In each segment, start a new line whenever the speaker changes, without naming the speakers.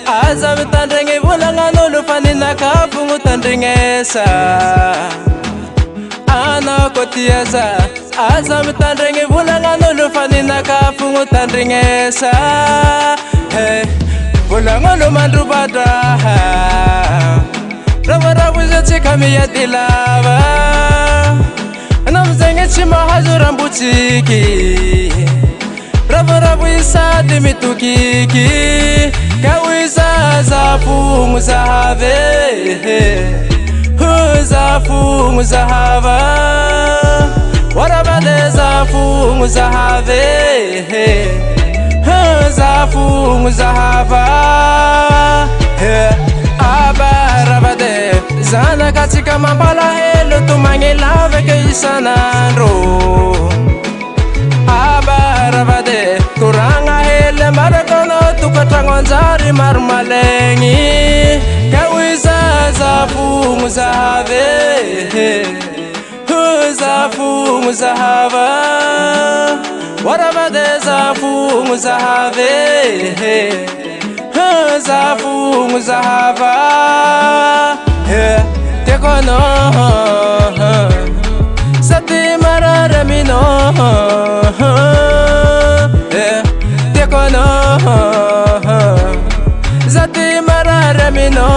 Azam tandringi bulangan ulufanina kapungu tandringesa Ana kotiasa Azam tandringi bulangan ulufanina kapungu tandringesa Bulangan lumandru bada Rabu zati kami ya dilava Namzenge chima hazuran butiki Rabu isa dimitukiki Kawiza zafungu zahave Zafungu zahava Warabade zafungu zahave Zafungu zahava Abarabade Zana katika mambala helo tumangila veke isanandro Abarabade kuranga hele marakono tukatangonzari marmalengi Kawiza zafungu zahave Zafungu zahava Warabade zafungu zahave Zafungu zahava Tekono Sati marare mino Tekono Sati marare mino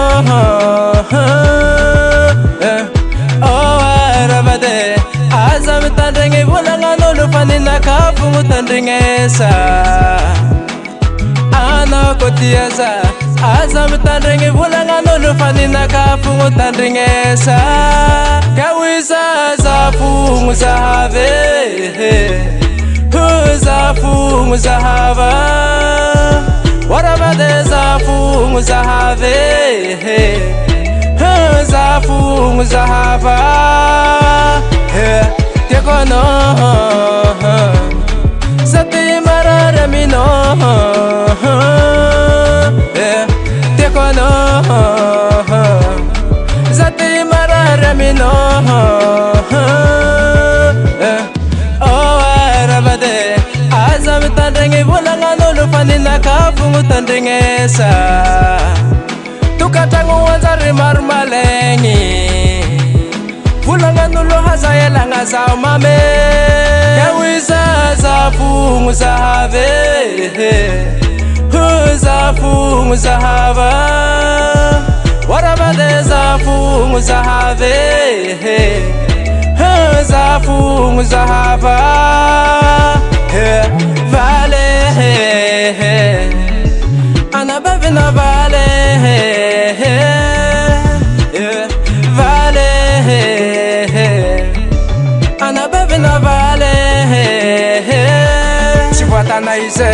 Oh arabade Azam tandringi bulangan ulufanina kapungu tandringesa Ana kotiasa Azam tandringi bulangan ulufanina kapungu tandringesa Kawiza zafungu zahave Zafungu zahava Warabade zafungu zahave Zafungu zahava Tekono Sati marare mino Tekono Sati marare mino Oh arabade Azam tandringi bulangan ulufanina kapungu tandringesa Tukatangu wanzari marmalengi Bulangan ulu hazayela ngasa umame Kawiza zafungu zahave Zafungu zahava Warabade zafungu zahave Zafungu zahava Vale Anabavina vale Vale Anabavina vale Chibuatana ise